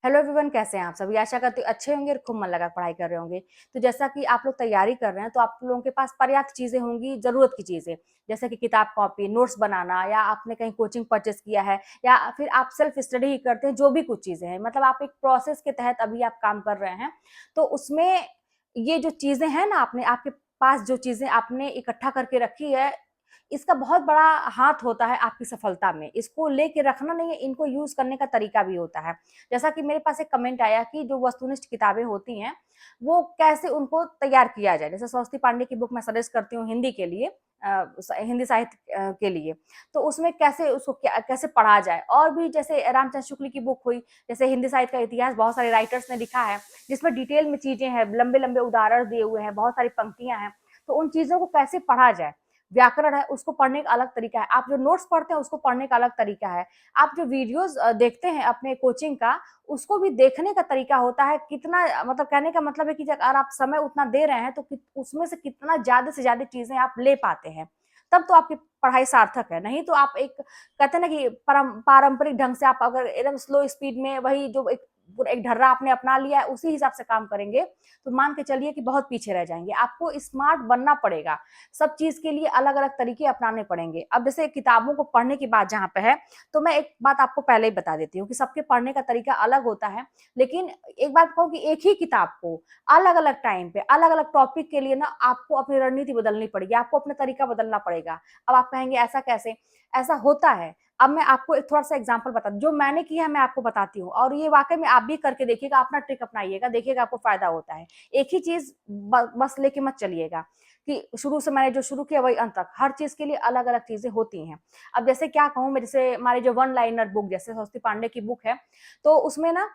Hello everyone, कैसे हैं आप सभी। आशा करती हूँ अच्छे होंगे और खूब मन लगा पढ़ाई कर रहे होंगे। तो जैसा कि आप लोग तैयारी कर रहे हैं तो आप लोगों के पास पर्याप्त चीजें होंगी, जरूरत की चीजें, जैसे कि किताब कॉपी नोट्स बनाना, या आपने कहीं कोचिंग परचेस किया है, या फिर आप सेल्फ स्टडी ही करते हैं। जो भी कुछ चीजें हैं, मतलब आप एक प्रोसेस के तहत अभी आप काम कर रहे हैं। तो उसमें ये जो चीजें हैं ना, आपने आपके पास जो चीजें आपने इकट्ठा करके रखी है, इसका बहुत बड़ा हाथ होता है आपकी सफलता में। इसको लेके रखना नहीं है, इनको यूज करने का तरीका भी होता है। जैसा कि मेरे पास एक कमेंट आया कि जो वस्तुनिष्ठ किताबें होती हैं, वो कैसे उनको तैयार किया जाए। जैसे सरस्वती पांडे की बुक मैं सजेस्ट करती हूँ हिंदी के लिए, हिंदी साहित्य के लिए। तो उसमें कैसे उसको कैसे पढ़ा जाए, और भी जैसे रामचंद्र शुक्ल की बुक हुई, जैसे हिंदी साहित्य का इतिहास बहुत सारे राइटर्स ने लिखा है, जिसमें डिटेल में चीजें हैं, लंबे लंबे उदाहरण दिए हुए हैं, बहुत सारी पंक्तियां हैं। तो उन चीजों को कैसे पढ़ा जाए, व्याकरण है उसको पढ़ने का अलग तरीका है, आप जो नोट्स पढ़ते हैं उसको पढ़ने का अलग तरीका है, आप जो वीडियोस देखते हैं अपने कोचिंग का, उसको भी देखने का तरीका होता है। कितना मतलब कहने का मतलब है कि अगर आप समय उतना दे रहे हैं तो उसमें से कितना ज्यादा से ज्यादा चीजें आप ले पाते हैं, तब तो आपकी पढ़ाई सार्थक है। नहीं तो आप एक कहते हैं ना कि पारंपरिक ढंग से आप अगर एकदम स्लो स्पीड में वही जो एक ढर्रा आपने अपना लिया है उसी हिसाब से काम करेंगे, तो मान के चलिए कि बहुत पीछे रह जाएंगे। आपको स्मार्ट बनना पड़ेगा, सब चीज के लिए अलग अलग तरीके अपनाने पड़ेंगे। अब जैसे किताबों को पढ़ने की बात जहाँ पे है, तो मैं एक बात आपको पहले ही बता देती हूँ कि सबके पढ़ने का तरीका अलग होता है। लेकिन एक बात कहूँ कि एक ही किताब को अलग अलग टाइम पे अलग अलग टॉपिक के लिए ना आपको अपनी रणनीति बदलनी पड़ेगी, आपको अपना तरीका बदलना पड़ेगा। अब आप कहेंगे ऐसा कैसे, ऐसा होता है। अब मैं आपको एक थोड़ा सा एग्जांपल बता, जो मैंने किया है मैं आपको बताती हूँ, और ये वाकई में आप भी करके देखिएगा, अपना ट्रिक अपनाइएगा, देखिएगा आपको फायदा होता है। एक ही चीज बस लेके मत चलिएगा कि शुरू से मैंने जो शुरू किया वही अंत तक। हर चीज के लिए अलग अलग चीजें होती हैं। अब जैसे क्या कहूँ मैं, जैसे हमारी जो वन लाइनर बुक, जैसे सरस्वती पांडे की बुक है, तो उसमें ना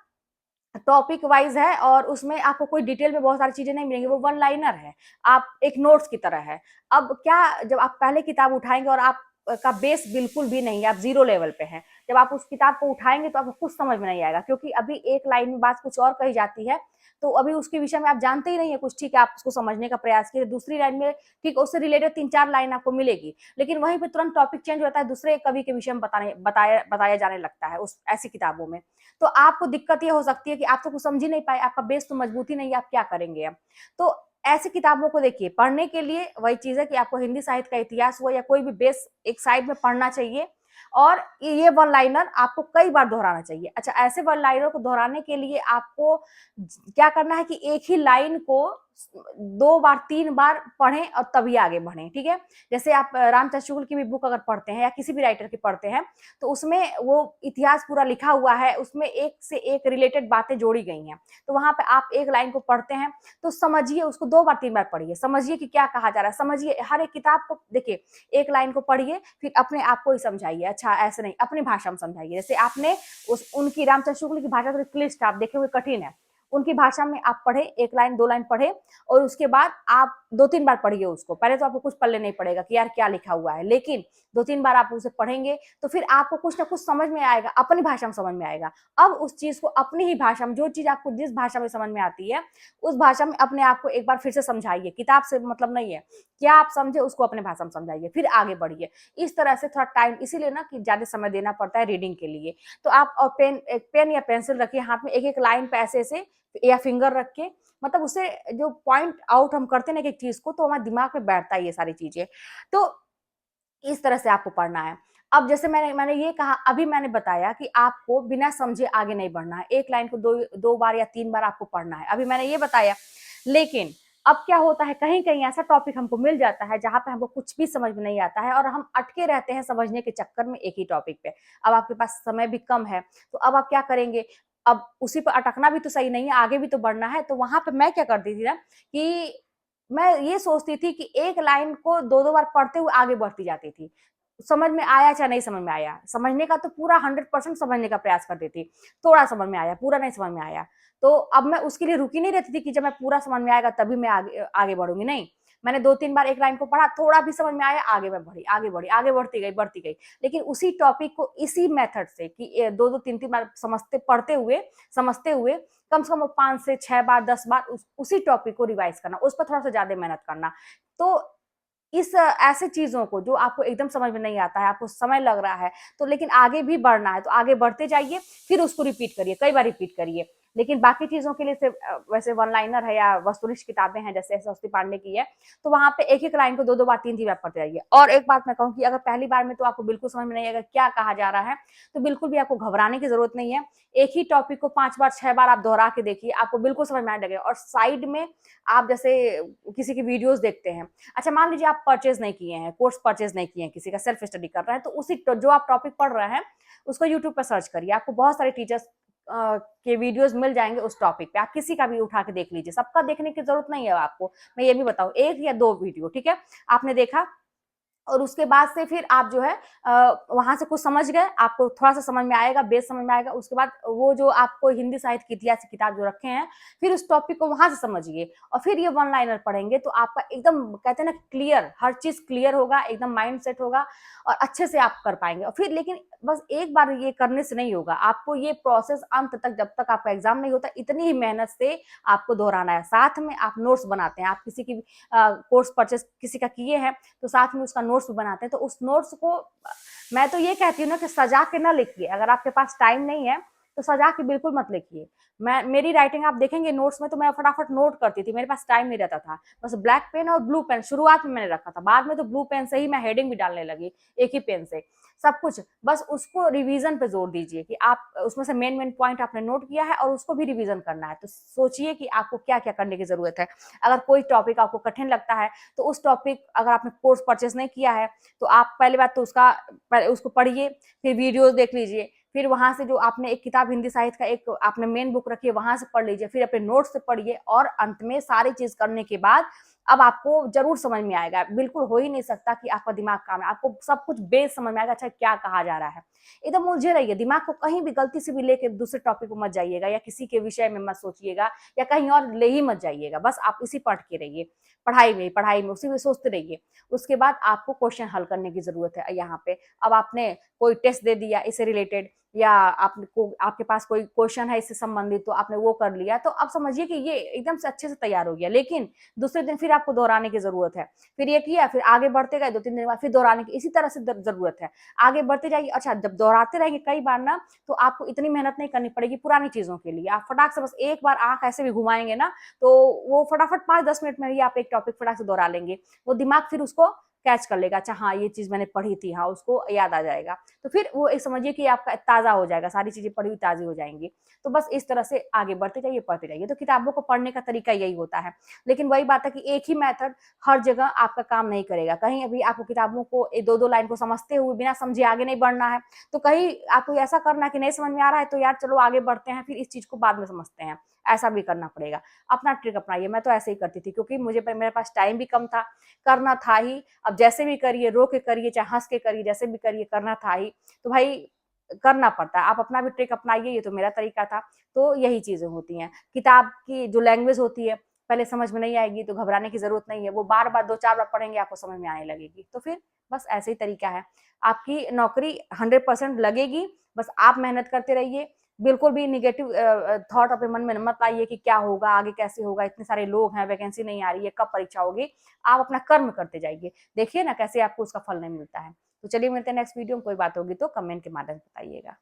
टॉपिक वाइज है, और उसमें आपको कोई डिटेल में बहुत सारी चीजें नहीं मिलेंगी, वो वन लाइनर है, आप एक नोट्स की तरह है। अब क्या, जब आप पहले किताब उठाएंगे और आप का बेस बिल्कुल भी नहीं है, आप जीरो लेवल पे हैं, जब आप उस किताब को उठाएंगे तो आपको कुछ समझ में नहीं आएगा, क्योंकि अभी एक लाइन में बात कुछ और कही जाती है। तो अभी उसके विषय में आप जानते ही नहीं है कुछ, ठीक है, आप उसको समझने का प्रयास कीजिए, दूसरी लाइन में ठीक उससे रिलेटेड तीन चार लाइन आपको मिलेगी, लेकिन वहीं पे तुरंत टॉपिक चेंज हो जाता है, दूसरे कवि के विषय में बताया जाने लगता है उस ऐसी किताबों में। तो आपको दिक्कत ये हो सकती है कि आप तो कुछ समझ ही नहीं पाए, आपका बेस तो मजबूत ही नहीं है, आप क्या करेंगे अब। तो ऐसी किताबों को देखिए, पढ़ने के लिए वही चीज है कि आपको हिंदी साहित्य का इतिहास हुआ या कोई भी बेस एक साइड में पढ़ना चाहिए, और ये वन लाइनर आपको कई बार दोहराना चाहिए। अच्छा, ऐसे वन लाइनर को दोहराने के लिए आपको क्या करना है कि एक ही लाइन को दो बार तीन बार पढ़ें और तभी आगे बढ़ें, ठीक है। जैसे आप रामचंद्र शुक्ल की भी बुक अगर पढ़ते हैं या किसी भी राइटर की पढ़ते हैं, तो उसमें वो इतिहास पूरा लिखा हुआ है, उसमें एक से एक रिलेटेड बातें जोड़ी गई हैं। तो वहां पे आप एक लाइन को पढ़ते हैं तो समझिए, उसको दो बार तीन बार पढ़िए, समझिए कि क्या कहा जा रहा है, समझिए हर एक किताब को देखिए, एक लाइन को पढ़िए फिर अपने आप को ही समझाइए। अच्छा ऐसे नहीं, अपनी भाषा में समझाइए। जैसे आपने उनकी रामचंद्र शुक्ल की भाषा थोड़ी क्लिष्ट, आप देखे हुए कठिन है, उनकी भाषा में आप पढ़े, एक लाइन दो लाइन पढ़े, और उसके बाद आप दो तीन बार पढ़िए उसको। पहले तो आपको कुछ पल्ले नहीं पड़ेगा कि यार क्या लिखा हुआ है, लेकिन दो तीन बार आप उसे पढ़ेंगे तो फिर आपको कुछ ना कुछ समझ में आएगा, अपनी भाषा में समझ में आएगा। अब उस चीज को अपनी ही भाषा में, जो चीज आपको जिस भाषा में समझ में आती है उस भाषा में अपने आप को एक बार फिर से समझाइए। किताब से मतलब नहीं है, क्या आप समझे उसको अपने भाषा में समझाइए, फिर आगे बढ़िए। इस तरह से थोड़ा टाइम इसीलिए ना कि ज्यादा समय देना पड़ता है रीडिंग के लिए। तो आप और पेन या पेंसिल रखिए हाथ में, एक एक लाइन पे ऐसे ऐसे, या फिंगर रख के, मतलब उसे जो पॉइंट आउट हम करते हैं ना एक चीज को, तो हमारे दिमाग में बैठता है ये सारी चीजें। तो इस तरह से आपको पढ़ना है। अब जैसे मैंने मैंने ये कहा, अभी मैंने बताया कि आपको बिना समझे आगे नहीं बढ़ना है, एक लाइन को दो दो बार या तीन बार आपको पढ़ना है, अभी मैंने ये बताया। लेकिन अब क्या होता है, कहीं कहीं ऐसा टॉपिक हमको मिल जाता है जहां पे हमको कुछ भी समझ में नहीं आता है, और हम अटके रहते हैं समझने के चक्कर में एक ही टॉपिक पे। अब आपके पास समय भी कम है, तो अब आप क्या करेंगे, अब उसी पर अटकना भी तो सही नहीं है, आगे भी तो बढ़ना है। तो वहां पे मैं क्या करती थी ना कि मैं ये सोचती थी कि एक लाइन को दो दो बार पढ़ते हुए आगे बढ़ती जाती थी। समझ में आया चाहे नहीं समझ में आया, समझने का तो पूरा 100% समझने का प्रयास करती थी। थोड़ा समझ में आया, पूरा नहीं समझ में आया, तो अब मैं उसके लिए रुकी नहीं रहती थी कि जब मैं पूरा समझ में आएगा तभी मैं आगे आगे बढ़ूंगी, नहीं। मैंने दो तीन बार एक लाइन को पढ़ा, थोड़ा भी समझ में आया, आगे मैं बढ़ी, आगे बढ़ी, आगे बढ़ती गई, बढ़ती गई। लेकिन उसी टॉपिक को इसी मेथड से कि दो दो तीन तीन बार समझते पढ़ते हुए समझते हुए कम से कम 5 से 6 बार 10 बार उसी टॉपिक को रिवाइज करना, उस पर थोड़ा सा ज्यादा मेहनत करना। तो इस ऐसे चीज़ों को जो आपको एकदम समझ में नहीं आता है, आपको समय लग रहा है, तो लेकिन आगे भी बढ़ना है, तो आगे बढ़ते जाइए, फिर उसको रिपीट करिए, कई बार रिपीट करिए। लेकिन बाकी चीज़ों के लिए सिर्फ़ वैसे वन लाइनर है या वस्तुनिष्ठ किताबें हैं, जैसे स्वस्ति पांडे की है, तो वहाँ पे एक-एक लाइन को 2-2 बार, 3-3 बार पढ़ते जाइए। और एक बात मैं कहूँ कि अगर पहली बार में तो आपको बिल्कुल समझ में नहीं आएगा क्या कहा जा रहा है, तो बिल्कुल भी आपको घबराने की ज़रूरत नहीं है। एक ही टॉपिक को 5 बार, 6 बार आप दोहरा के देखिए, आपको बिल्कुल समझ में आने लगेगा। और साइड में आप जैसे किसी की वीडियोज़ देखते हैं, अच्छा मान लीजिए आप परचेज़ नहीं किए हैं, कोर्स परचेज़ नहीं किए हैं, किसी का सेल्फ स्टडी कर रहे हैं, तो उसी जो आप टॉपिक पढ़ रहे हैं, उसको यूट्यूब पे सर्च करिए। आपको बहुत सारे टीचर्स के वीडियोज़ मिल जाएँगे उस टॉपिक पे। आप किसी का भी उठा के देख लीजिए, सबका देखने की ज़रूरत नहीं है आपको। मैं ये भी बताऊँ, 1 या 2 वीडियो, ठीक है? आपने देखा और उसके बाद से फिर आप जो है वहाँ से कुछ समझ गए, आपको थोड़ा-सा समझ में आएगा, बेस समझ में आएगा, उसके बाद वो जो आपको हिंदी साहित्य के इतिहास की किताब जो रखे हैं, फिर उस टॉपिक को वहाँ से समझिए और फिर ये वन लाइनर पढ़ेंगे तो आपका एकदम कहते हैं ना क्लियर, हर चीज़ क्लियर होगा, एकदम माइंड सेट होगा और अच्छे से आप कर पाएँगे। और फिर लेकिन बस एक बार ये करने से नहीं होगा, आपको ये प्रोसेस अंत तक जब तक आपका एग्ज़ाम नहीं होता, इतनी ही मेहनत से आपको दोहराना है। साथ में आप नोट्स बनाते हैं, आप किसी की कोर्स परचेज़ किसी का किए हैं, तो साथ में उसका नोट्स भी बनाते हैं, तो उस नोट्स को मैं तो ये कहती हूँ ना कि सजा के ना लिखिए। अगर आपके पास टाइम नहीं है तो सजा के बिल्कुल मत लिखिए। मैं मेरी राइटिंग आप देखेंगे नोट्स में, तो मैं फटाफट नोट करती थी, मेरे पास टाइम नहीं रहता था। बस ब्लैक पेन और ब्लू पेन शुरुआत में मैंने रखा था, बाद में तो ब्लू पेन से ही मैं हेडिंग भी डालने लगी, एक ही पेन से सब कुछ। बस उसको रिवीजन पे जोर दीजिए कि आप उसमें से मेन पॉइंट आपने नोट किया है और उसको भी रिवीजन करना है। तो सोचिए कि आपको क्या क्या करने की जरूरत है। अगर कोई टॉपिक आपको कठिन लगता है, तो उस टॉपिक अगर आपने कोर्स परचेज नहीं किया है, तो आप पहली बात तो उसको पढ़िए, फिर वीडियोस देख लीजिए, फिर वहां से जो आपने एक किताब हिंदी साहित्य का एक आपने मेन बुक रखी है, वहां से पढ़ लीजिए, फिर अपने नोट्स से पढ़िए और अंत में सारी चीज करने के बाद अब आपको जरूर समझ में आएगा। बिल्कुल हो ही नहीं सकता कि आपका दिमाग काम है, आपको सब कुछ बेस समझ में आएगा, अच्छा क्या कहा जा रहा है। एकदम उलझे रहिए, दिमाग को कहीं भी गलती से भी लेके दूसरे टॉपिक को मत जाइएगा या किसी के विषय में मत सोचिएगा या कहीं और ले ही मत जाइएगा। बस आप इसी पढ़ के रहिए, पढ़ाई में उसी में सोचते रहिए। उसके बाद आपको क्वेश्चन हल करने की जरूरत है यहाँ पे। अब आपने कोई टेस्ट दे दिया इससे रिलेटेड या आपको आपके पास कोई क्वेश्चन है इससे संबंधित, तो आपने वो कर लिया, तो अब समझिए कि ये एकदम से अच्छे से तैयार हो गया। लेकिन दूसरे दिन फिर आपको दोहराने की जरूरत है, फिर ये किया, फिर आगे बढ़ते गए, 2-3 दिन बाद फिर दोहराने की, इसी तरह से जरूरत है। आगे बढ़ते जाइए। अच्छा, जब दोहराते रहेंगे कई बार ना, तो आपको इतनी मेहनत नहीं करनी पड़ेगी पुरानी चीजों के लिए। आप फटाक से बस एक बार आंख ऐसे भी घुमाएंगे ना, तो वो फटाफट 5-10 मिनट में ही आप एक टॉपिक फटाक से दोहरा लेंगे। वो दिमाग फिर उसको कैच कर लेगा, अच्छा हाँ ये चीज मैंने पढ़ी थी, हाँ उसको याद आ जाएगा। तो फिर वो एक समझिए कि आपका ताज़ा हो जाएगा, सारी चीज़ें पढ़ी हुई ताज़ी हो जाएँगी। तो बस इस तरह से आगे बढ़ते जाइए, पढ़ते जाइए। तो किताबों को पढ़ने का तरीका यही होता है। लेकिन वही बात है कि एक ही मेथड हर जगह आपका काम नहीं करेगा। कहीं अभी आपको किताबों को 2-2 लाइन को समझते हुए बिना समझे आगे नहीं बढ़ना है, तो कहीं आपको ऐसा करना है कि नहीं समझ में आ रहा है, तो यार चलो आगे बढ़ते हैं, फिर इस चीज़ को बाद में समझते हैं। ऐसा भी करना पड़ेगा। अपना ट्रिक अपनाइए। मैं तो ऐसे ही करती थी, क्योंकि मेरे पास टाइम भी कम था, करना था ही। अब जैसे भी करिए, रो के करिए, चाहे हँस के करिए, जैसे भी करिए, करना था ही। तो भाई करना पड़ता है। आप अपना भी ट्रिक अपनाइए, ये तो मेरा तरीका था। तो यही चीज़ें होती हैं। किताब की जो लैंग्वेज होती है, पहले समझ में नहीं आएगी तो घबराने की ज़रूरत नहीं है। वो बार-बार 2-4 बार पढ़ेंगे, आपको समझ में आने लगेगी। तो फिर बस ऐसे ही तरीका है। आपकी नौकरी 100% लगेगी, बस आप मेहनत करते रहिए। बिल्कुल भी नेगेटिव थॉट अपने मन में मत लाइए कि क्या होगा, आगे कैसे होगा, इतने सारे लोग हैं, वैकेंसी नहीं आ रही है, कब परीक्षा होगी। आप अपना कर्म करते जाइए। देखिए ना कैसे आपको उसका फल नहीं मिलता है। तो चलिए मिलते हैं नेक्स्ट वीडियो में। कोई बात होगी तो कमेंट के माध्यम से बताइएगा।